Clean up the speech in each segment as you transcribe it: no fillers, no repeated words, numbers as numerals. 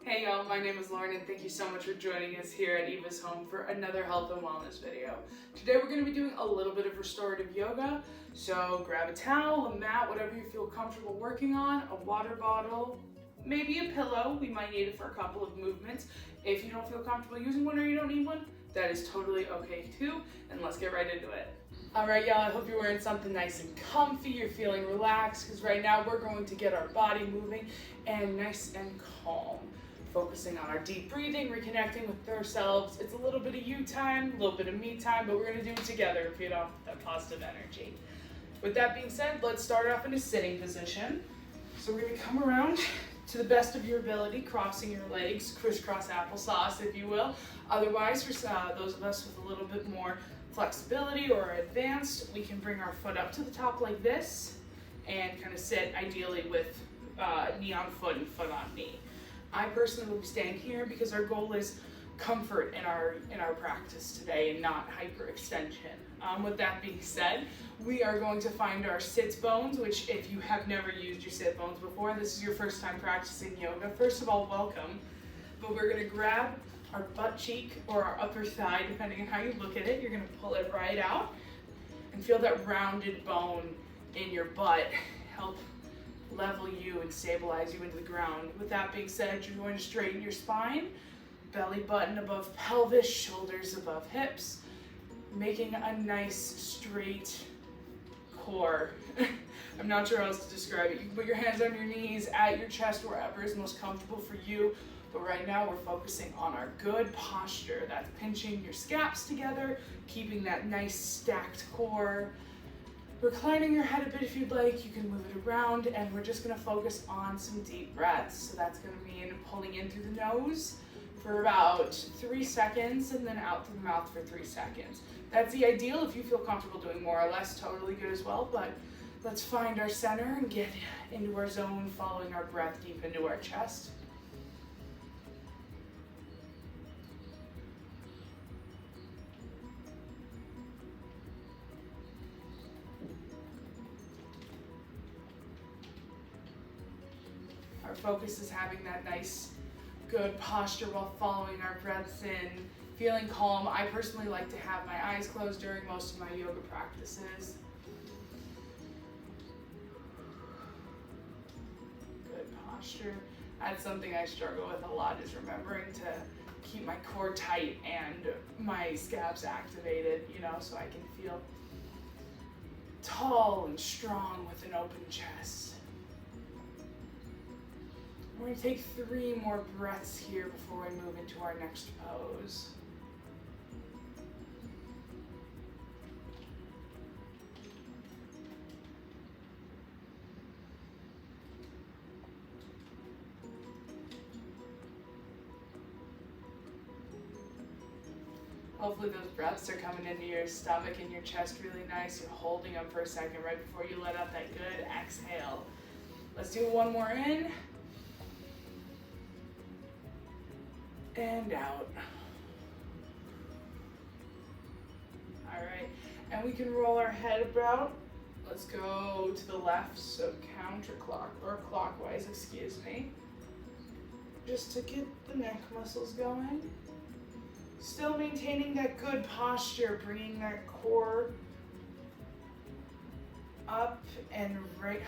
Hey y'all, my name is Lauren and thank you so much for joining us here at Eva's Home for another health and wellness video. Today we're going to be doing a little bit of restorative yoga, so grab a towel, a mat, whatever you feel comfortable working on, a water bottle, maybe a pillow. We might need it for a couple of movements. If you don't feel comfortable using one or you don't need one, that is totally okay too, and let's get right into it. Alright y'all, I hope you're wearing something nice and comfy, you're feeling relaxed, because right now we're going to get our body moving and nice and calm. Focusing on our deep breathing, reconnecting with ourselves. It's a little bit of you time, a little bit of me time, but we're gonna do it together and feed off that positive energy. With that being said, let's start off in a sitting position. So we're gonna come around to the best of your ability, crossing your legs, crisscross applesauce, if you will. Otherwise, for those of us with a little bit more flexibility or advanced, we can bring our foot up to the top like this and kind of sit ideally with knee on foot and foot on knee. I personally will be staying here because our goal is comfort in our practice today and not hyperextension. With that being said, we are going to find our sit bones, which if you have never used your sit bones before, this is your first time practicing yoga. First of all, welcome. But we're gonna grab our butt cheek or our upper thigh, depending on how you look at it. You're gonna pull it right out and feel that rounded bone in your butt help level you and stabilize you into the ground. With that being said, you're going to straighten your spine, belly button above pelvis, shoulders above hips, making a nice straight core. I'm not sure how else to describe it. You can put your hands on your knees, at your chest, wherever is most comfortable for you. But right now we're focusing on our good posture. That's pinching your scaps together, keeping that nice stacked core. Reclining your head a bit if you'd like, you can move it around, and we're just gonna focus on some deep breaths. So that's gonna mean pulling in through the nose for about 3 seconds and then out through the mouth for 3 seconds. That's the ideal. If you feel comfortable doing more or less, totally good as well, but let's find our center and get into our zone, following our breath deep into our chest. Our focus is having that nice, good posture while following our breaths in, feeling calm. I personally like to have my eyes closed during most of my yoga practices. Good posture. That's something I struggle with a lot, is remembering to keep my core tight and my scabs activated, so I can feel tall and strong with an open chest. We're going to take 3 more breaths here before we move into our next pose. Hopefully those breaths are coming into your stomach and your chest really nice. You're holding them for a second right before you let out that good exhale. Let's do one more in. And out. All right, and we can roll our head about. Let's go to the left, so clockwise, excuse me. Just to get the neck muscles going. Still maintaining that good posture, bringing that core up and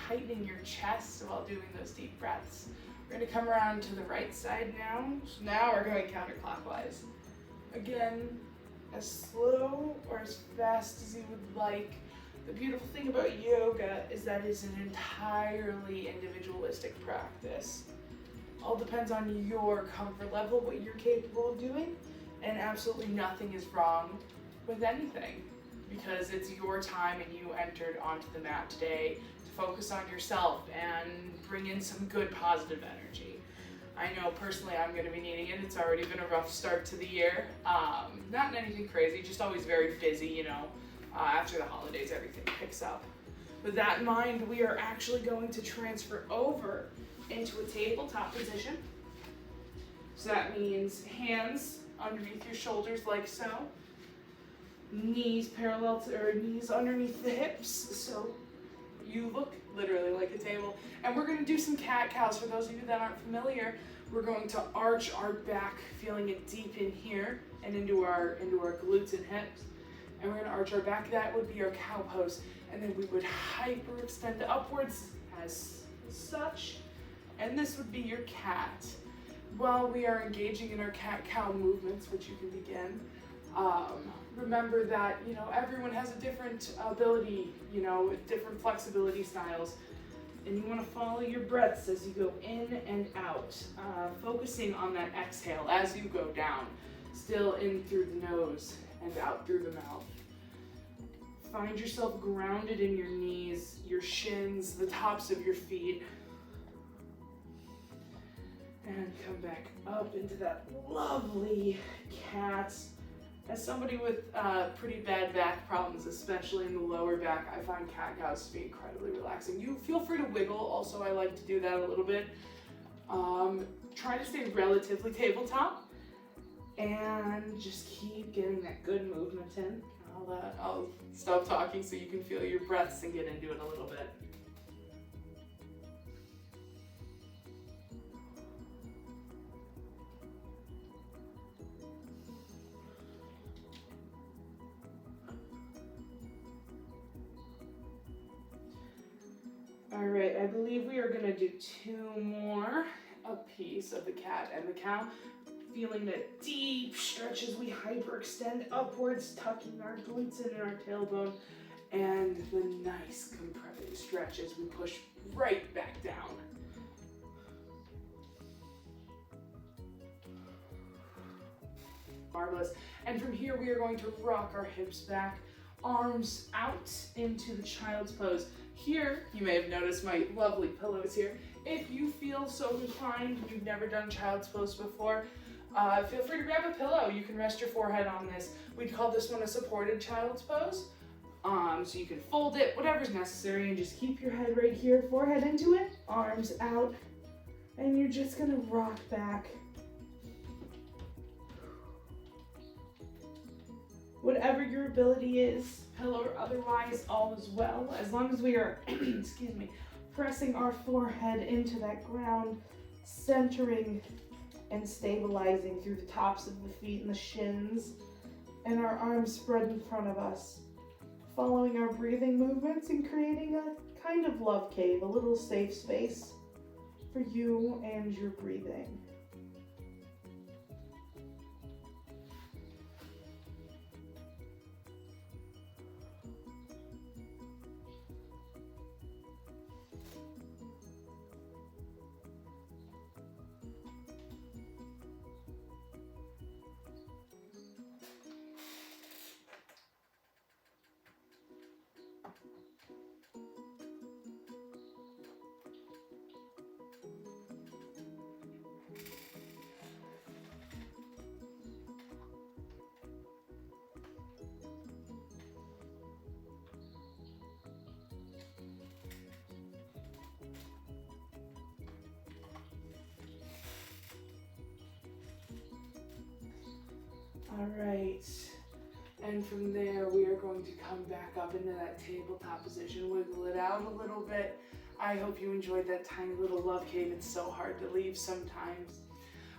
heightening your chest while doing those deep breaths. We're going to come around to the right side now. So now we're going counterclockwise. Again, as slow or as fast as you would like. The beautiful thing about yoga is that it's an entirely individualistic practice. All depends on your comfort level, what you're capable of doing, and absolutely nothing is wrong with anything, because it's your time and you entered onto the mat today to focus on yourself and bring in some good positive energy. I know personally I'm going to be needing it. It's already been a rough start to the year. Not anything crazy, just always very busy, after the holidays everything picks up. With that in mind, we are actually going to transfer over into a tabletop position. So that means hands underneath your shoulders like so. Knees parallel to, or knees underneath the hips, so you look literally like a table. And we're gonna do some cat-cows. For those of you that aren't familiar, we're going to arch our back, feeling it deep in here and into our glutes and hips. And we're gonna arch our back. That would be our cow pose. And then we would hyperextend upwards as such. And this would be your cat. While we are engaging in our cat-cow movements, which you can begin, remember that, you know, everyone has a different ability, you know, with different flexibility styles. And you want to follow your breaths as you go in and out, focusing on that exhale as you go down, still in through the nose and out through the mouth. Find yourself grounded in your knees, your shins, the tops of your feet. And come back up into that lovely cat. As somebody with pretty bad back problems, especially in the lower back, I find cat-cows to be incredibly relaxing. You feel free to wiggle. Also, I like to do that a little bit. Try to stay relatively tabletop and just keep getting that good movement in. I'll stop talking so you can feel your breaths and get into it a little bit. All right, I believe we are gonna do 2 more apiece of the cat and the cow. Feeling that deep stretch as we hyperextend upwards, tucking our glutes in our tailbone, and the nice compressing stretch as we push right back down. Marvelous. And from here, we are going to rock our hips back, arms out into the child's pose. Here, you may have noticed my lovely pillows here. If you feel so inclined, you've never done child's pose before, feel free to grab a pillow. You can rest your forehead on this. We'd call this one a supported child's pose. So you can fold it, whatever's necessary, and just keep your head right here, forehead into it, arms out, and you're just gonna rock back. Whatever your ability is, pillow or otherwise, all is well, as long as we are, excuse me, pressing our forehead into that ground, centering and stabilizing through the tops of the feet and the shins, and our arms spread in front of us, following our breathing movements and creating a kind of love cave, a little safe space for you and your breathing. All right, and from there we are going to come back up into that tabletop position, wiggle it out a little bit. I hope you enjoyed that tiny little love cave. It's so hard to leave sometimes.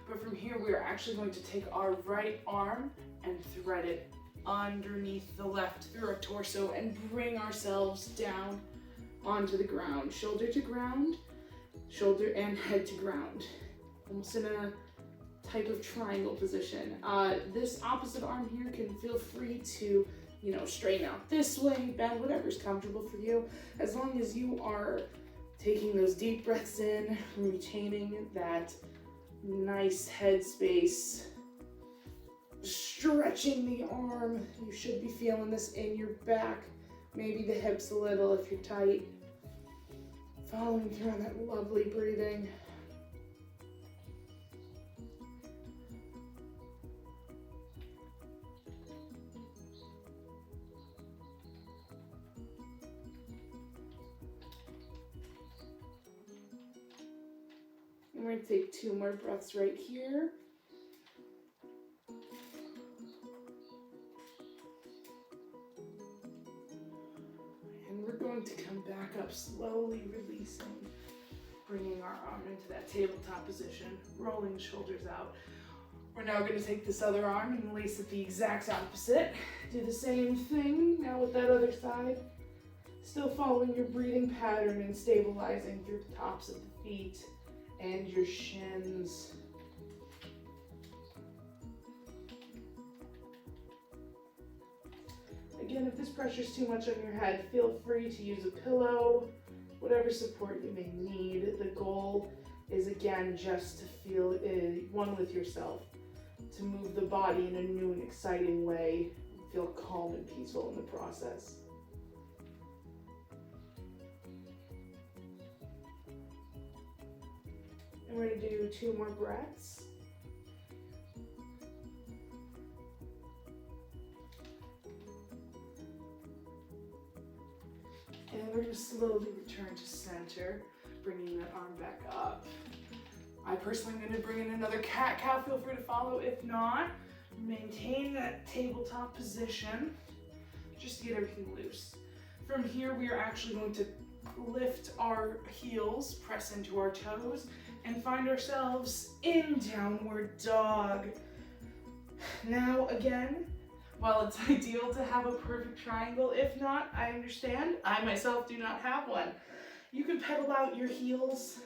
But from here we are actually going to take our right arm and thread it underneath the left through our torso and bring ourselves down onto the ground. Shoulder to ground, shoulder and head to ground. Almost in a type of triangle position. This opposite arm here can feel free to, you know, straighten out this way, bend, whatever's comfortable for you, as long as you are taking those deep breaths in, retaining that nice head space, stretching the arm. You should be feeling this in your back, maybe the hips a little if you're tight. Following through on that lovely breathing. We're going to take 2 more breaths right here. And we're going to come back back up, slowly releasing. Bringing our arm into that tabletop position, rolling the shoulders out. We're now going to take this other arm and lace it the exact opposite. Do the same thing now with that other side. Still following your breathing pattern and stabilizing through the tops of the feet and your shins. Again, if this pressure's too much on your head, feel free to use a pillow, whatever support you may need. The goal is, again, just to feel one with yourself, to move the body in a new and exciting way, feel calm and peaceful in the process. And we're going to do 2 more breaths. And we're going to slowly return to center, bringing that arm back up. I personally am going to bring in another cat-cow. Feel free to follow. If not, maintain that tabletop position just to get everything loose. From here, we are actually going to lift our heels, press into our toes, and find ourselves in downward dog. Now, again, while it's ideal to have a perfect triangle, if not, I understand. I myself do not have one. You can pedal out your heels,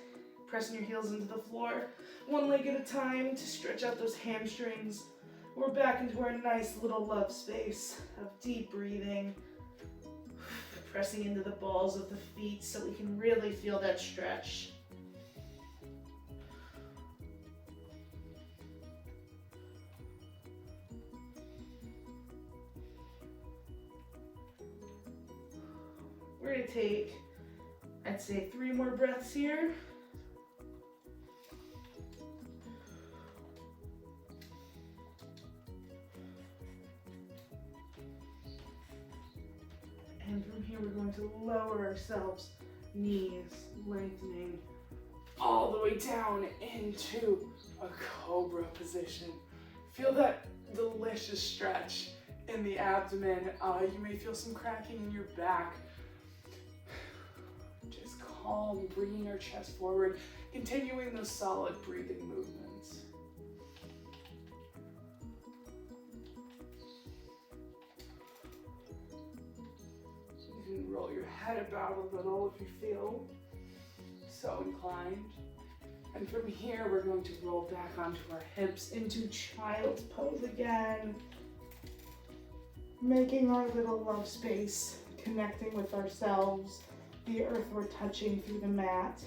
pressing your heels into the floor, one leg at a time to stretch out those hamstrings. We're back into our nice little love space of deep breathing, pressing into the balls of the feet so we can really feel that stretch. We're going to take, I'd say, 3 more breaths here. And from here, we're going to lower ourselves, knees lengthening all the way down into a cobra position. Feel that delicious stretch in the abdomen. You may feel some cracking in your back. Just calm, bringing our chest forward, continuing those solid breathing movements. You can roll your head about a little if you feel so inclined. And from here, we're going to roll back onto our hips into child's pose again. Making our little love space, connecting with ourselves, the earth we're touching through the mat.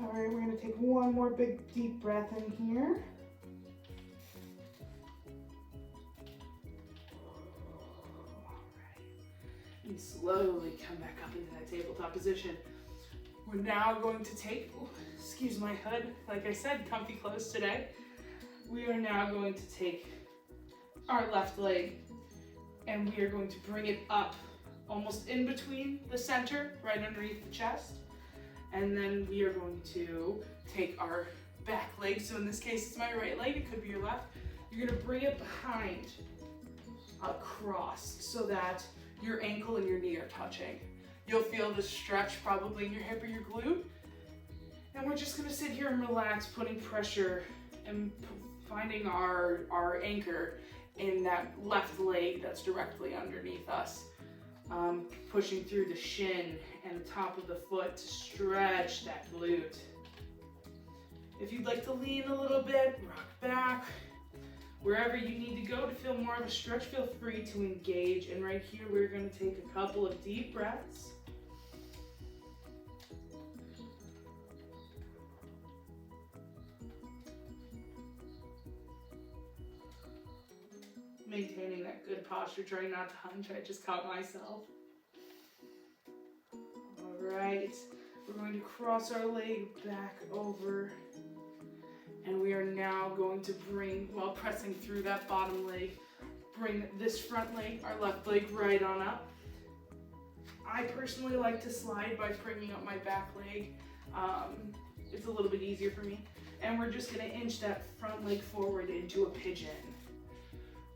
All right, we're going to take one more big deep breath in here. And slowly come back up into that tabletop position. We're now going to take, excuse my hood, like I said, comfy clothes today. We are now going to take our left leg and we are going to bring it up almost in between the center, right underneath the chest. And then we are going to take our back leg. So in this case, it's my right leg. It could be your left. You're going to bring it behind, across, so that your ankle and your knee are touching. You'll feel the stretch probably in your hip or your glute. And we're just going to sit here and relax, putting pressure and finding our anchor in that left leg that's directly underneath us. Pushing through the shin and the top of the foot to stretch that glute. If you'd like to lean a little bit, rock back. Wherever you need to go to feel more of a stretch, feel free to engage. And right here, we're going to take a couple of deep breaths. Maintaining that good posture, trying not to hunch. I just caught myself. All right, we're going to cross our leg back over. And we are now going to bring, while pressing through that bottom leg, bring this front leg, our left leg, right on up. I personally like to slide by bringing up my back leg. It's a little bit easier for me. And we're just gonna inch that front leg forward into a pigeon.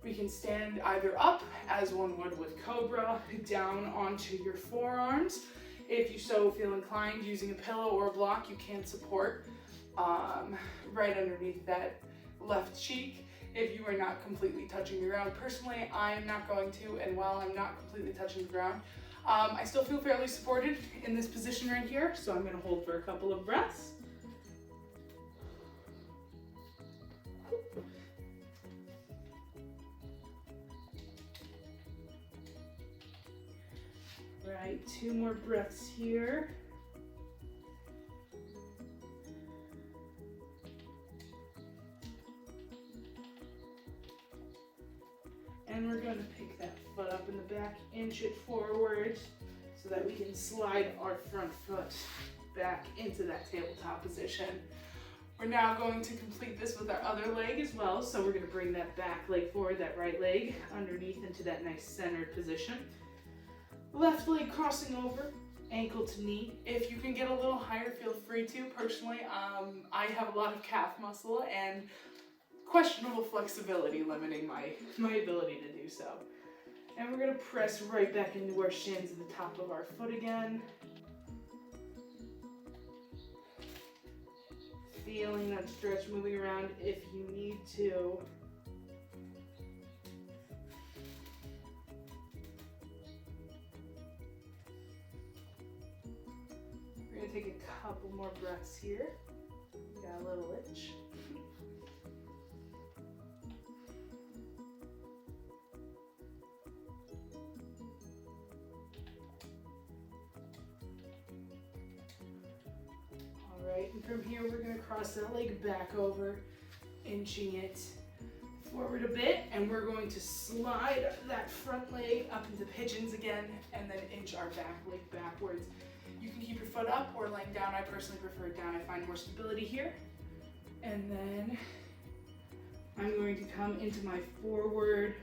We can stand either up, as one would with Cobra, down onto your forearms. If you so feel inclined, using a pillow or a block, you can support right underneath that left cheek if you are not completely touching the ground. Personally, I am not going to, and while I'm not completely touching the ground, I still feel fairly supported in this position right here, so I'm gonna hold for a couple of breaths. Right, 2 more breaths here. And we're going to pick that foot up in the back, inch it forward so that we can slide our front foot back into that tabletop position. We're now going to complete this with our other leg as well. So we're going to bring that back leg forward, that right leg underneath into that nice centered position. Left leg crossing over, ankle to knee. If you can get a little higher, feel free to. Personally, I have a lot of calf muscle and questionable flexibility limiting my ability to do so. And we're gonna press right back into our shins at the top of our foot again. Feeling that stretch moving around if you need to. We're gonna take a couple more breaths here. Got a little itch. All right, and from here we're gonna cross that leg back over, inching it forward a bit, and we're going to slide that front leg up into pigeons again, and then inch our back leg backwards. You can keep your foot up or laying down. I personally prefer it down. I find more stability here. And then I'm going to come into my forward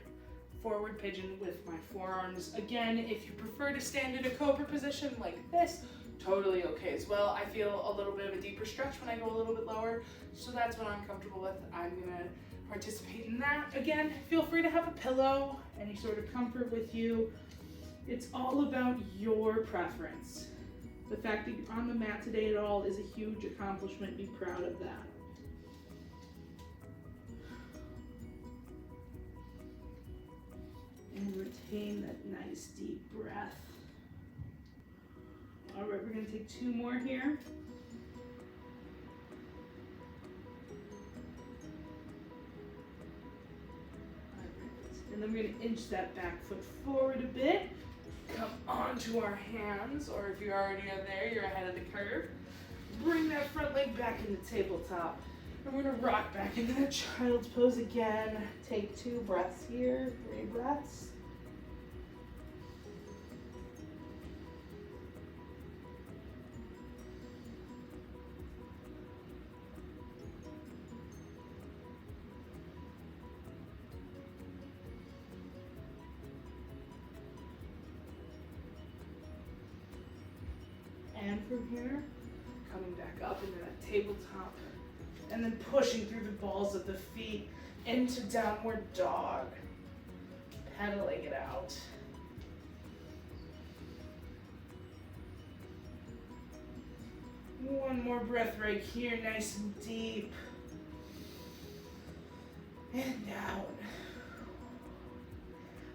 pigeon with my forearms. Again, if you prefer to stand in a cobra position like this, totally okay as well. I feel a little bit of a deeper stretch when I go a little bit lower, so that's what I'm comfortable with. I'm gonna participate in that. Again, feel free to have a pillow, any sort of comfort with you. It's all about your preference. The fact that you're on the mat today at all is a huge accomplishment. Be proud of that. And retain that nice deep breath. All right, we're gonna take 2 more here. And then we're gonna inch that back foot forward a bit. Come onto our hands, or if you're already on there, you're ahead of the curve. Bring that front leg back into tabletop. And we're gonna rock back into that child's pose again. Take 2 breaths here, 3 breaths. And from here, coming back up into that tabletop, and then pushing through the balls of the feet into downward dog, pedaling it out. One more breath right here, nice and deep. And down.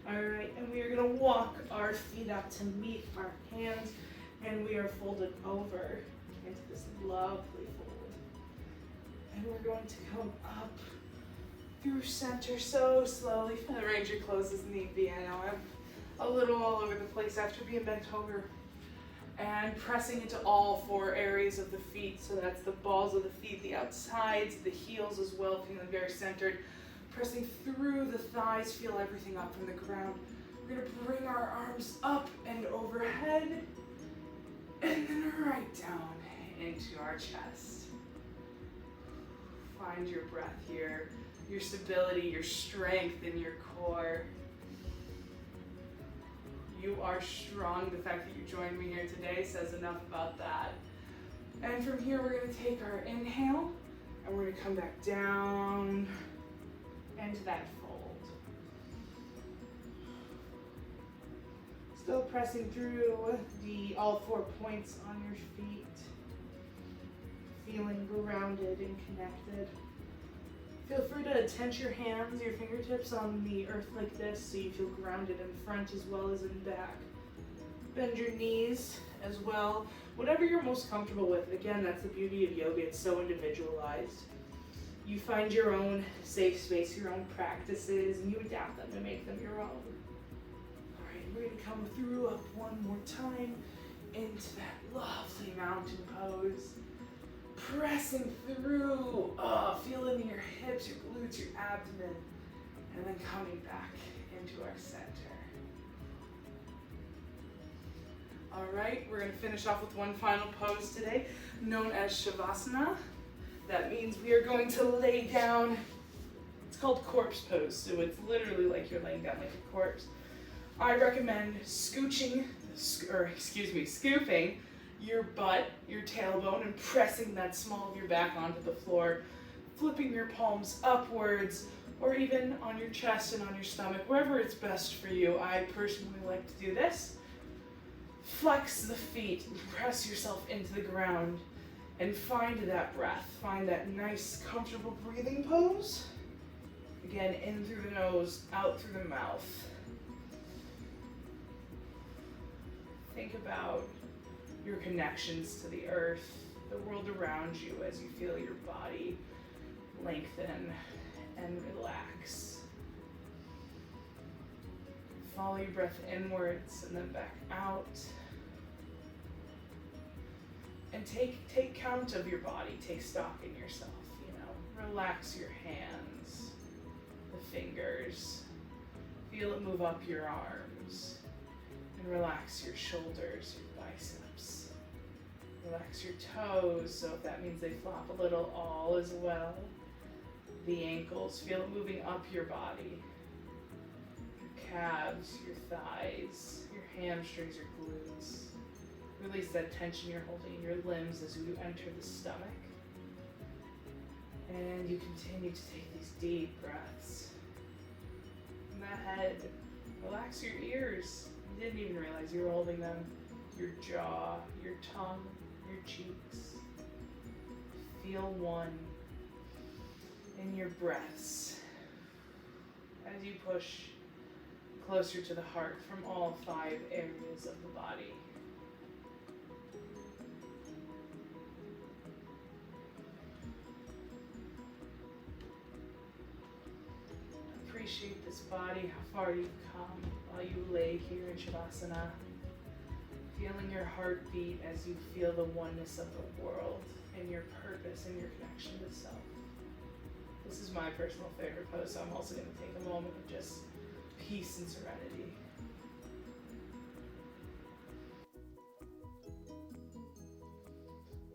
All right, and we are gonna walk our feet up to meet our hands, and we are folded over into this lovely fold. And we're going to come up through center so slowly. Arrange your clothes as need be. I know I'm a little all over the place after being bent over. And pressing into all 4 areas of the feet. So that's the balls of the feet, the outsides, the heels as well, feeling very centered. Pressing through the thighs, feel everything up from the ground. We're gonna bring our arms up and overhead. And then right down into our chest. Find your breath here. your stability, your strength in your core. You are strong. The fact that you joined me here today says enough about that. And from here, we're going to take our inhale, and we're going to come back down into that fold. Still pressing through all 4 points on your feet. Feeling grounded and connected. Feel free to tense your hands, your fingertips on the earth like this so you feel grounded in front as well as in back. Bend your knees as well. Whatever you're most comfortable with. Again, that's the beauty of yoga. It's so individualized. You find your own safe space, your own practices, and you adapt them to make them your own. All right, we're going to come through up one more time into that lovely mountain pose. Pressing through, feeling your hips, your glutes, your abdomen, and then coming back into our center. All right, we're going to finish off with one final pose today, known as Shavasana. That means we are going to lay down. It's called corpse pose, so it's literally like you're laying down like a corpse. I recommend scooping your butt, your tailbone, and pressing that small of your back onto the floor, flipping your palms upwards, or even on your chest and on your stomach, wherever it's best for you. I personally like to do this. Flex the feet, press yourself into the ground, and find that breath. Find that nice, comfortable breathing pose. Again, in through the nose, out through the mouth. Think about your connections to the earth, the world around you as you feel your body lengthen and relax. Follow your breath inwards and then back out. And take count of your body, take stock in yourself, Relax your hands, the fingers. Feel it move up your arms. And relax your shoulders, your biceps. Relax your toes, so if that means they flop a little, all is well. The ankles, feel it moving up your body. Your calves, your thighs, your hamstrings, your glutes. Release that tension you're holding in your limbs as you enter the stomach. And you continue to take these deep breaths. In the head, relax your ears. You didn't even realize you were holding them. Your jaw, your tongue, your cheeks. Feel one in your breaths as you push closer to the heart from all 5 areas of the body. Appreciate this body, how far you've come while you lay here in Shavasana. Feeling your heartbeat as you feel the oneness of the world and your purpose and your connection to self. This is my personal favorite pose, so I'm also going to take a moment of just peace and serenity.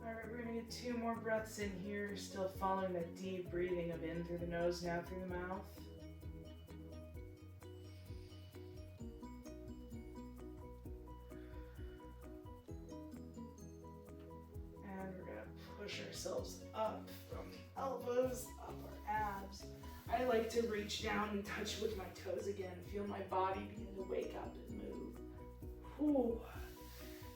All right, we're going to get 2 more breaths in here, still following that deep breathing of in through the nose and out through the mouth. Push ourselves up from the elbows, up our abs. I like to reach down and touch with my toes again. Feel my body begin to wake up and move. Whew.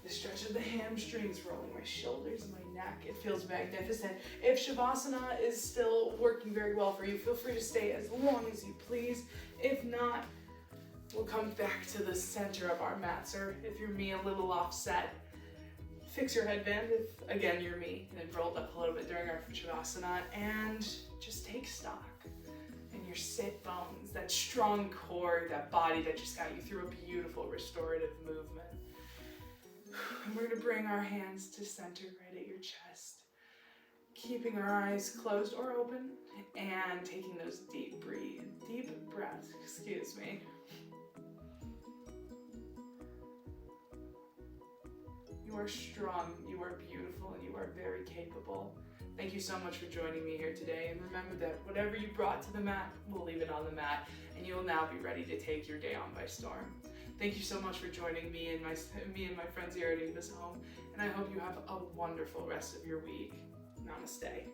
The stretch of the hamstrings, rolling my shoulders and my neck. It feels magnificent. If Shavasana is still working very well for you, feel free to stay as long as you please. If not, we'll come back to the center of our mats, or if you're me, a little offset. Fix your headband if, again, you're me, and it rolled up a little bit during our Shavasana, and just take stock in your sit bones, that strong core, that body that just got you through a beautiful restorative movement. And we're going to bring our hands to center right at your chest, keeping our eyes closed or open, and taking those deep breaths, You are strong, you are beautiful, and you are very capable. Thank you so much for joining me here today, and remember that whatever you brought to the mat, we'll leave it on the mat, and you will now be ready to take your day on by storm. Thank you so much for joining me and my friends here at Eva's Home, and I hope you have a wonderful rest of your week. Namaste.